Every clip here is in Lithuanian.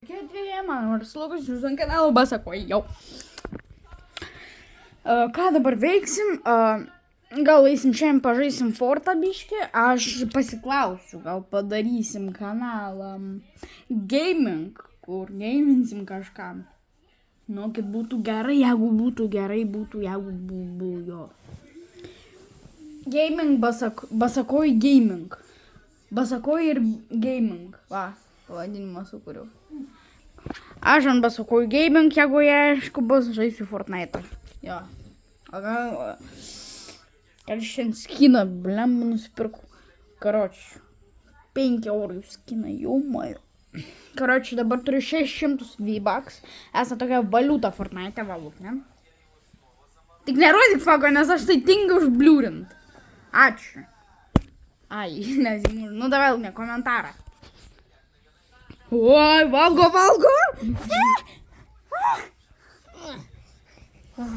Sveiki, man vardas Lukas, jūs ant kanalo Basakoj jau. Ką dabar veiksim? Gal eisim šiandien pažaisim Fortą biškį? Aš pasiklausiu, gal padarysim kanalą gaming, kur gaminsim kažką. Nu, kad būtų gerai, jeigu būtų gerai, jeigu būtų jo. Gaming, Basakoj gaming. Basakoj ir gaming. Va, pavadinimą sukūriau. Aš ant Basakoj gaming, jeigu aišku bus, žaisiu Fortnite. Jo. Ir šiandien skiną, blemba, nusipirku. Karoči, 5 eurų skiną, jau majo. Karoči, dabar turiu 600 V-Bucks. Esą tokia valiuta Fortnite valuk, ne? Tik nerodyk fako, nes aš tai tingiu užbliūrint. Ačiū. Ai, nezimu. Nu, davai, ne komentarą. Oi, valgo!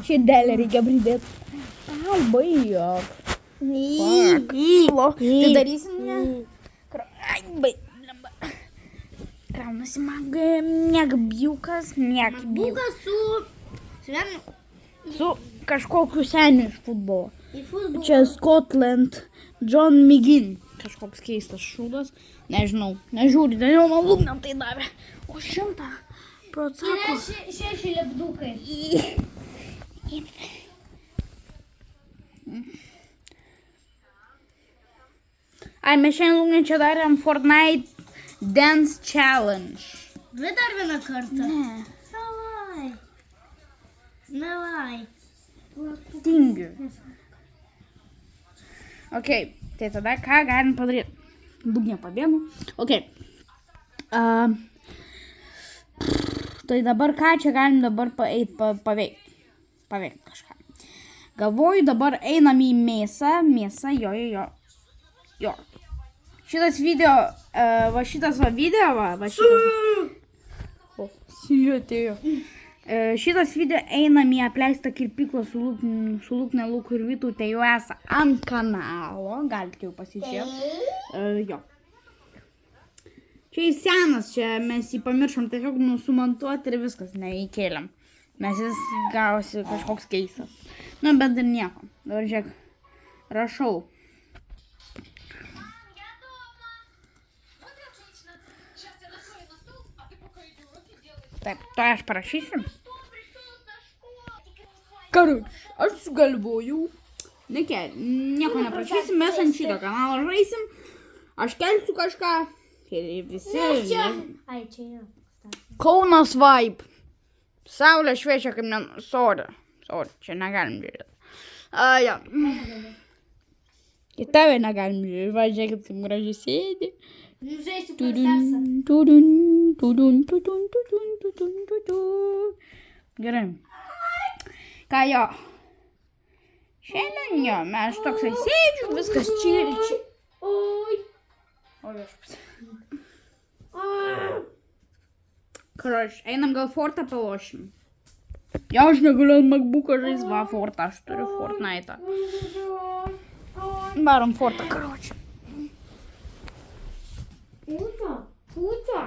Širdelę reikia pridėti. Ai, baigok. Tai darysim, ne? Ai, baigok. Kraunasi man mėgbiukas. Bukas Su kažkokiu seniu iš futbolo. Čia Scotland, John McGinn. Kažkoks keistas šūdas. Nežinau, nežiūri, jau man lūgnam tai davė. O 100%. Yra 6 lipdukai. Ai, mes šiandien lūgnam čia darėm Fortnite Dance Challenge. Dar vieną kartą. Ne. Davai. Tingiu. Ok, tai tada ką galim padaryti? Dugnė pabėgu. Ok. Tai dabar ką čia galim dabar paveikti? Paveikti kažką. Galvoju, dabar einam į mėsą. Mėsą, jo. Šitas video, šitas video, O, atėjo. Šitas video einam į apleistą kirpyklą su Lukne, Luku ir Vytu, tai jau esą ant kanalo, galite jau pasižiūrėti. Jo. Čia jis senas, čia mes jį pamiršom tiesiog sumontuoti ir viskas, neįkėlėm. Mes jis gausi kažkoks keistas. Nu, bet ir nieko. Dabar žiūrėk, rašau. Taip, to aš parašysiu. Karoči, aš sugalvojau. Nieko neprašysim, mes ant šito kanalo žaisim. Aš kelsiu kažką. Ir visi. Ai, čia jau. Kaunas vibe. Saulė šviečia kaip sorry, čia negalim žiūrėti. Jo. Į tave negalim žiūrėti. Va, žiūrėkit, kaip gražiai sėdi. Žaisiu princesą. Gerai. Ką jo? Šiandien jo, mes toksai sėdžiu, viskas čilči. Oi. O viešpas. Karoči, einam gal Fortą palošim. Jo, aš negaliu ant MacBooką žaisti, va Fortą, aš turiu Fortnite'ą. Varom Fortą, karoči. Puca.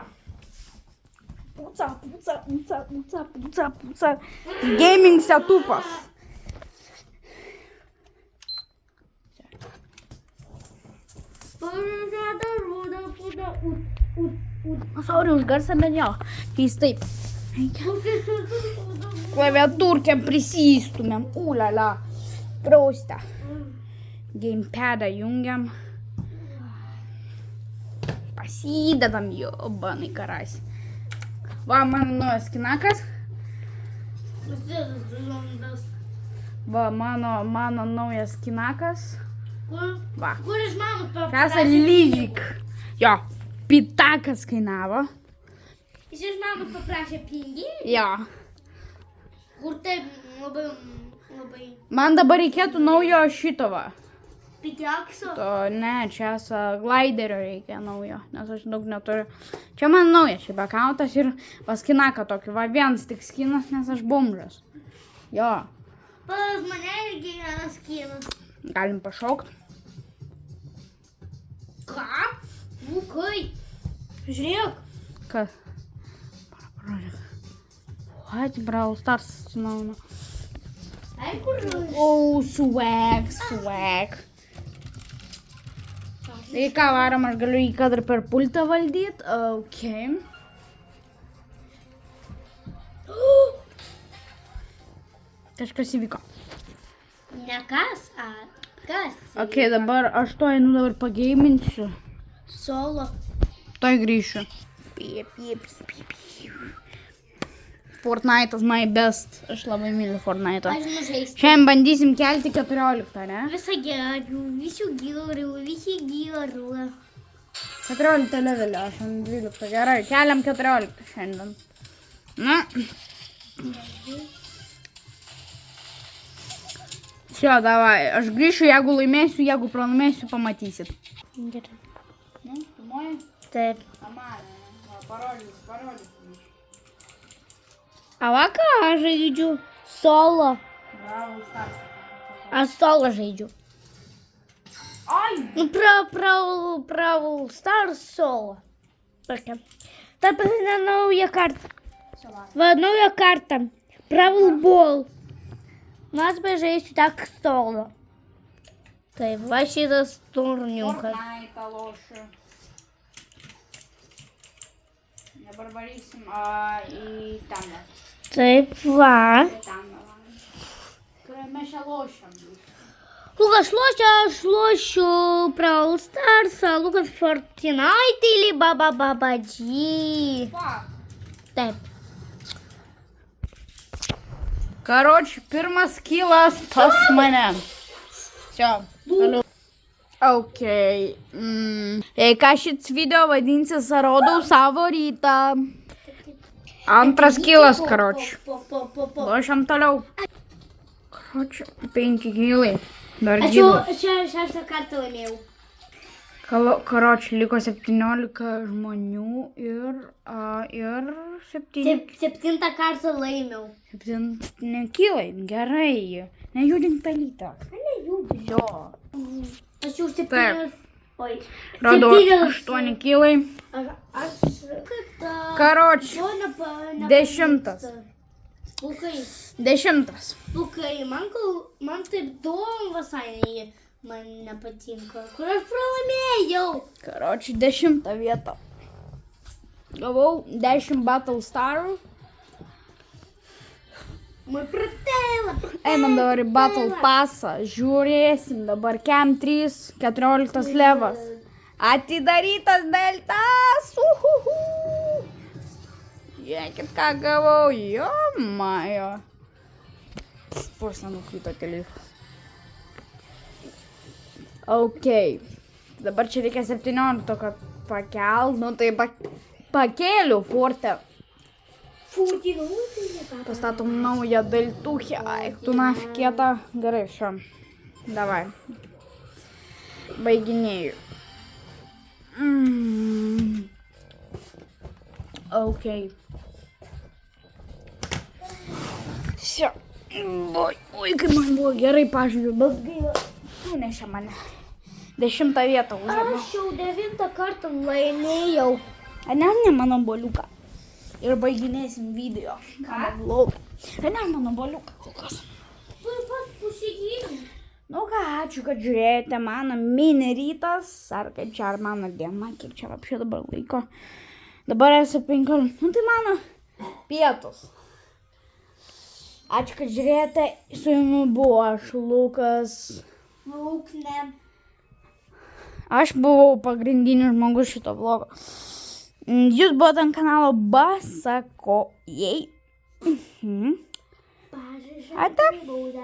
Gaming setupas. Sorry už garsą, bet jo, keistai. Klaviatūrkę prisistumėm. Ulala. Prausta. Gamepadą jungiam. Pasidedam jobanai karas. Va, mano naujas kinakas. Va, mano naujas kinakas. Va. Kur iš mamos Kasa lyg. Jo, pitakas kainavo. Jis iš mamos paprašė pinigį? Jo. Kur taip labai... Man dabar reikėtų naujo šito va. Pikiakso? Ne, čia gliderio reikia naujo, nes aš daug neturiu. Čia man naujas šiaip akauntas ir pas kinaką tokį, va vienas tik skinas, nes aš bomžas. Jo. Pas mane irgi yra skinas. Galim pašaukt. Ką? Nu, kai? Žiūrėk. Kas? What? Brawl Stars atsinaujino. Ai, kur? Oh, swag. Tai ką varom, aš galiu jį kad ir per pultą valdyti. Ok. Kažkas įvyko. Ne kas, a kas? Ok, dabar aš to einu dabar pageiminsiu. Solo. Toj grįšiu. Fortnite'as my best. Aš labai myliu Fortnite'ą. Aš nužaisti. Šiandien bandysim kelti 14, ne? Visą gerų, visų gerų. 14 levelio, aš ant 12. Gerai, keliam 14 šiandien. Na. Šio, davai. Aš grįšiu, jeigu laimėsiu, jeigu pralaimėsiu, pamatysit. Gerai. Nu, pirmoji? Taip. Amalė. Parodys. A va ką aš žaidžiu? Solo. Bravo, Stars. Aš solo žaidžiu. Ai! Nu, Brawl Stars solo. Tokia. Taip, naują kartą. Va, naują kartą. Brawl Ball. Mes bežaisiu tak solo. Taip, va šitas turniukas. Fortnite lošiu. Dabar varysim į temą. Taip, va. Kuriame šią lošiam. Lukas lošia, aš lošiu Brawl Starsą, Lukas Fortnite или Баба-Баба-Джи. Taip. Karoči, pirmas kilas pas mane. Čia. Toliau. Ok. Jei ką šits video vadinsis, rodau savo rytą. Antras kilas, karoči. Lošiam toliau. Karoči, 5 kilai. Dar Aš jau gyvas. šeštą kartą laimėjau. Karoči, liko 17 žmonių ir 7. Septintą kartą laimėjau. 7 kilai. Gerai. Nejudink pelytą. Jo. Aš jau septynios. Oi. Radau Septynios. 8 kilai. Aš kad... Karoči, 10. Lukai, 10. Lukai, man taip dom visai man nepatinka. Kur aš pralaimėjau? Karoči, 10 vietą. Gavau 10 Battle Starų. Moj pratela. Einam dabar į Battle Passą. Žiūrėsim dabar Cam 3, 14 levas. Atidarytas deltas. Uhuhu. Žiūrėkit, ką gavau. Jo, majo. Vos nenukrito telefas. Ok. Dabar čia reikia 17, kad pakelt. Nu tai pakėliu forte. Pastatom naują daltuchę. Eik tu nafik kietą. Gerai, šiam. Davai. Baiginėju. Ok. Šia. Oi, kaip man buvo gerai pažiūriu, bet gaila. Nunešė mane. 10 vietą užėmė. Aš jau 9 kartą laimėjau. Ne, mano boliuką. Ir baiginėsim video. Ką? Ne, mano boliuką kol kas. Taip pat pusigydom. Nu ką, ačiū, kad žiūrėjote mano mini rytas. Ar kaip čia, ar mano diena, kiek čia apšė dabar laiko. Dabar esu 15. Nu tai mano pietus. Ačiū, kad žiūrėjote. Su jumis buvo aš, Lukas. Laukne. Aš buvau pagrindinis žmogus šito vlogo. Jūs buvote ant kanalo Basakojai. Pažiūrėjau. Ate? Būda.